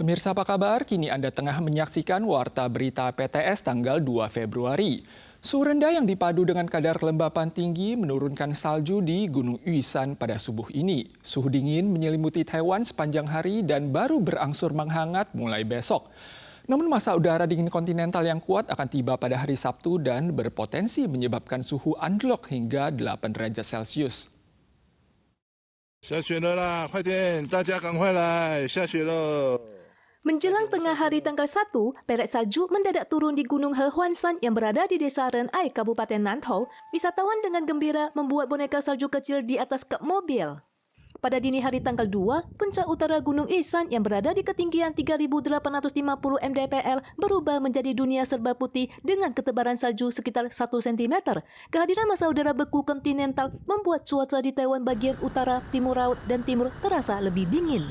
Pemirsa apa kabar? Kini Anda tengah menyaksikan Warta Berita PTS tanggal 2 Februari. Suhu rendah yang dipadu dengan kadar kelembapan tinggi menurunkan salju di Gunung Yuisan pada subuh ini. Suhu dingin menyelimuti Taiwan sepanjang hari dan baru berangsur menghangat mulai besok. Namun masa udara dingin kontinental yang kuat akan tiba pada hari Sabtu dan berpotensi menyebabkan suhu unlock hingga 8 derajat Celcius. 下雪了啦，快点，大家赶快来，下雪了。 Menjelang tengah hari tanggal 1, peret salju mendadak turun di Gunung Hehuanshan yang berada di Desa Renai, Kabupaten Nantou. Wisatawan dengan gembira membuat boneka salju kecil di atas kap mobil. Pada dini hari tanggal 2, puncak utara Gunung Isan yang berada di ketinggian 3.850 mdpl berubah menjadi dunia serba putih dengan ketebalan salju sekitar 1 cm. Kehadiran massa udara beku kontinental membuat cuaca di Taiwan bagian utara, timur laut, dan timur terasa lebih dingin.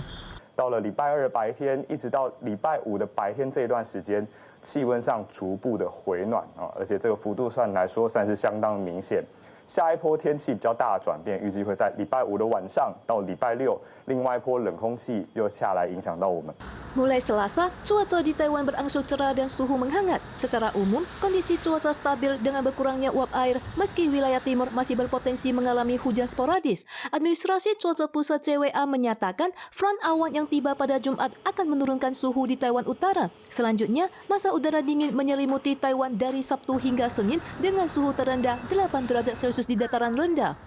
到了礼拜2的白天，一直到礼拜5的白天这一段时间，气温上逐步的回暖而且这个幅度上来说算是相当明显。下一波天气比较大的转变，预计会在礼拜5的晚上到礼拜6，另外一波冷空气又下来影响到我们。 Mulai Selasa, cuaca di Taiwan berangsur cerah dan suhu menghangat. Secara umum, kondisi cuaca stabil dengan berkurangnya uap air meski wilayah timur masih berpotensi mengalami hujan sporadis. Administrasi Cuaca Pusat CWA menyatakan front awan yang tiba pada Jumat akan menurunkan suhu di Taiwan Utara. Selanjutnya, massa udara dingin menyelimuti Taiwan dari Sabtu hingga Senin dengan suhu terendah 8 derajat Celcius di dataran rendah.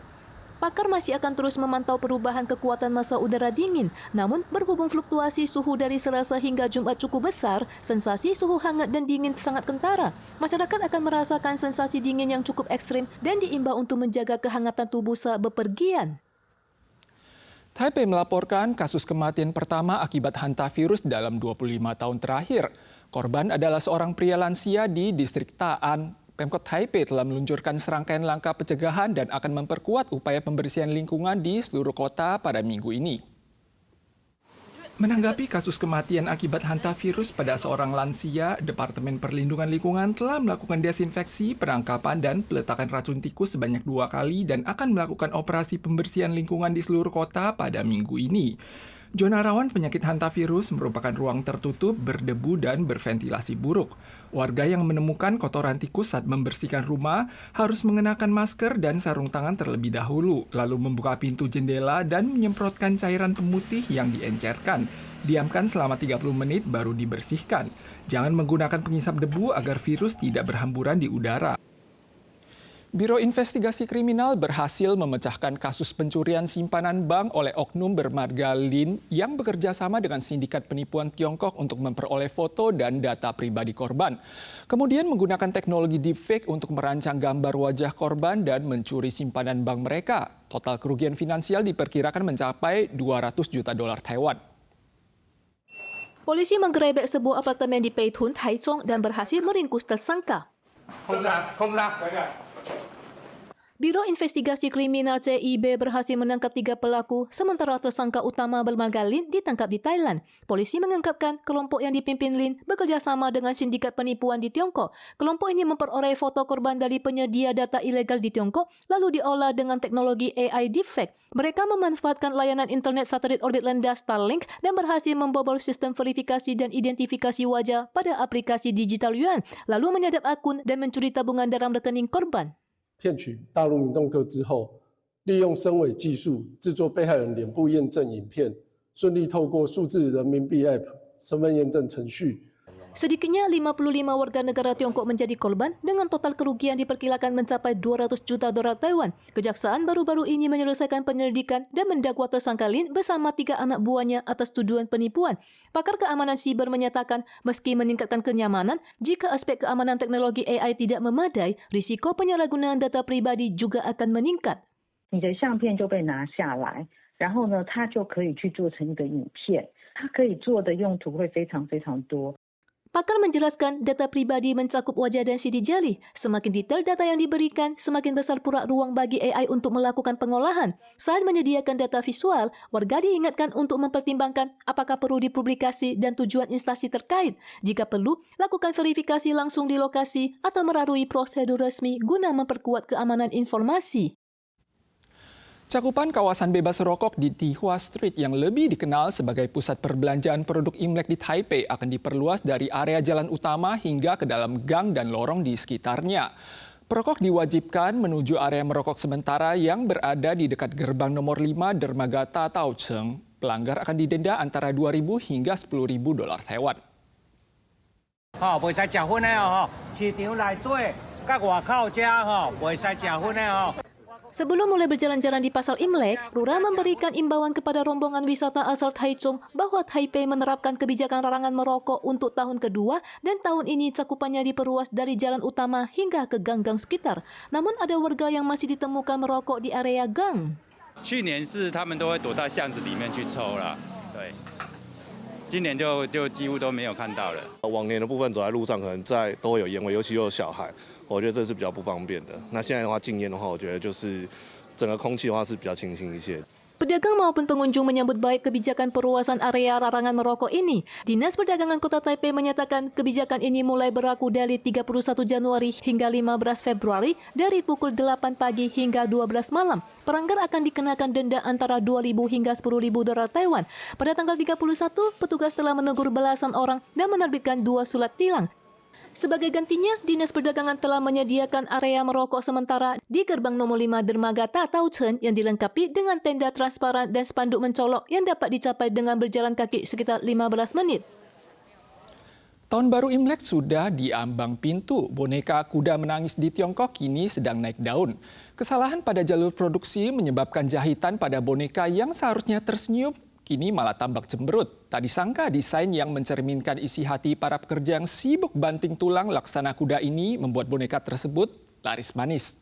Pakar masih akan terus memantau perubahan kekuatan massa udara dingin. Namun, berhubung fluktuasi suhu dari Selasa hingga Jumat cukup besar, sensasi suhu hangat dan dingin sangat kentara. Masyarakat akan merasakan sensasi dingin yang cukup ekstrim dan diimbau untuk menjaga kehangatan tubuh saat bepergian. Taipei melaporkan kasus kematian pertama akibat hantavirus dalam 25 tahun terakhir. Korban adalah seorang pria lansia di distrik Ta'an. Pemkot Taipei telah meluncurkan serangkaian langkah pencegahan dan akan memperkuat upaya pembersihan lingkungan di seluruh kota pada minggu ini. Menanggapi kasus kematian akibat hantavirus pada seorang lansia, Departemen Perlindungan Lingkungan telah melakukan desinfeksi, penangkapan, dan peletakan racun tikus sebanyak 2 kali dan akan melakukan operasi pembersihan lingkungan di seluruh kota pada minggu ini. Zona rawan penyakit hantavirus merupakan ruang tertutup, berdebu, dan berventilasi buruk. Warga yang menemukan kotoran tikus saat membersihkan rumah harus mengenakan masker dan sarung tangan terlebih dahulu, lalu membuka pintu jendela dan menyemprotkan cairan pemutih yang diencerkan. Diamkan selama 30 menit baru dibersihkan. Jangan menggunakan pengisap debu agar virus tidak berhamburan di udara. Biro Investigasi Kriminal berhasil memecahkan kasus pencurian simpanan bank oleh oknum bermarga Lin yang bekerja sama dengan sindikat penipuan Tiongkok untuk memperoleh foto dan data pribadi korban. Kemudian menggunakan teknologi deepfake untuk merancang gambar wajah korban dan mencuri simpanan bank mereka. Total kerugian finansial diperkirakan mencapai 200 juta dolar Taiwan. Polisi menggerebek sebuah apartemen di Peitun, Taichung dan berhasil meringkus tersangka. Biro Investigasi Kriminal CIB berhasil menangkap 3 pelaku, sementara tersangka utama bermarga Lin ditangkap di Thailand. Polisi mengungkapkan kelompok yang dipimpin Lin bekerja sama dengan sindikat penipuan di Tiongkok. Kelompok ini memperoleh foto korban dari penyedia data ilegal di Tiongkok, lalu diolah dengan teknologi AI deepfake. Mereka memanfaatkan layanan internet satelit orbit rendah Starlink dan berhasil membobol sistem verifikasi dan identifikasi wajah pada aplikasi digital yuan, lalu menyadap akun dan mencuri tabungan dalam rekening korban. 骗取大陆民众个资后，利用深伪技术制作被害人脸部验证影片，顺利透过数字人民币 App 身份验证程序。 Sedikitnya 55 warga negara Tiongkok menjadi korban dengan total kerugian diperkirakan mencapai 200 juta dolar Taiwan. Kejaksaan baru-baru ini menyelesaikan penyelidikan dan mendakwa tersangka Lin bersama 3 anak buahnya atas tuduhan penipuan. Pakar keamanan siber menyatakan meski meningkatkan kenyamanan, jika aspek keamanan teknologi AI tidak memadai, risiko penyalahgunaan data pribadi juga akan meningkat. 你的相片就被拿下来，然后呢，它就可以去做成一个影片，它可以做的用途会非常非常多。 Pakar menjelaskan data pribadi mencakup wajah dan sidik jari. Semakin detail data yang diberikan, semakin besar pula ruang bagi AI untuk melakukan pengolahan. Saat menyediakan data visual, warga diingatkan untuk mempertimbangkan apakah perlu dipublikasi dan tujuan instansi terkait. Jika perlu, lakukan verifikasi langsung di lokasi atau melalui prosedur resmi guna memperkuat keamanan informasi. Cakupan kawasan bebas rokok di Tihua Street yang lebih dikenal sebagai pusat perbelanjaan produk Imlek di Taipei akan diperluas dari area jalan utama hingga ke dalam gang dan lorong di sekitarnya. Perokok diwajibkan menuju area merokok sementara yang berada di dekat gerbang nomor 5 dermaga Taocheng. Pelanggar akan didenda antara 2.000 hingga 10.000 dolar Taiwan. 袂使食薰的哦，市场内底甲外口遮袂使食薰的哦。 Sebelum mulai berjalan-jalan di pasar Imlek, Lurah memberikan imbauan kepada rombongan wisata asal Taichung bahwa Taipei menerapkan kebijakan larangan merokok untuk tahun kedua dan tahun ini cakupannya diperluas dari jalan utama hingga ke gang-gang sekitar. Namun ada warga yang masih ditemukan merokok di area gang. 去年是他们都会躲到巷子里面去抽啦，对。今年就几乎都没有看到了。往年的部分走在路上可能都会有烟味，尤其有小孩，我觉得这是比较不方便的。那现在的话禁烟的话，我觉得就是整个空气的话是比较清新一些。 Pedagang maupun pengunjung menyambut baik kebijakan perluasan area larangan merokok ini. Dinas Perdagangan Kota Taipei menyatakan kebijakan ini mulai berlaku dari 31 Januari hingga 15 Februari dari pukul 8 pagi hingga 12 malam. Pelanggar akan dikenakan denda antara 2.000 hingga 10.000 dolar Taiwan. Pada tanggal 31, petugas telah menegur belasan orang dan menerbitkan 2 surat tilang. Sebagai gantinya, Dinas Perdagangan telah menyediakan area merokok sementara di gerbang nomor 5 dermaga Taocheng yang dilengkapi dengan tenda transparan dan spanduk mencolok yang dapat dicapai dengan berjalan kaki sekitar 15 menit. Tahun baru Imlek sudah di ambang pintu. Boneka kuda menangis di Tiongkok kini sedang naik daun. Kesalahan pada jalur produksi menyebabkan jahitan pada boneka yang seharusnya tersenyum kini malah tampak cemberut. Tak disangka desain yang mencerminkan isi hati para pekerja yang sibuk banting tulang laksana kuda ini membuat boneka tersebut laris manis.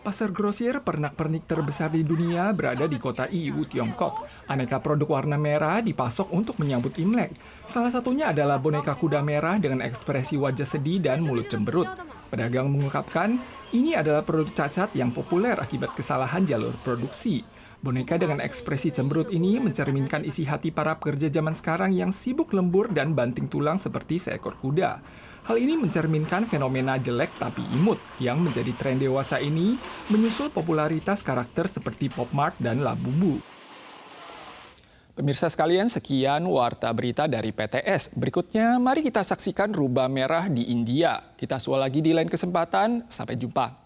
Pasar grosir pernak-pernik terbesar di dunia berada di kota Yiwu, Tiongkok. Aneka produk warna merah dipasok untuk menyambut Imlek. Salah satunya adalah boneka kuda merah dengan ekspresi wajah sedih dan mulut cemberut. Pedagang mengungkapkan, ini adalah produk cacat yang populer akibat kesalahan jalur produksi. Boneka dengan ekspresi cemberut ini mencerminkan isi hati para pekerja zaman sekarang yang sibuk lembur dan banting tulang seperti seekor kuda. Hal ini mencerminkan fenomena jelek tapi imut yang menjadi tren dewasa ini menyusul popularitas karakter seperti Pop Mart dan Labubu. Pemirsa sekalian, sekian Warta Berita dari PTS. Berikutnya, mari kita saksikan rubah merah di India. Kita sual lagi di lain kesempatan. Sampai jumpa.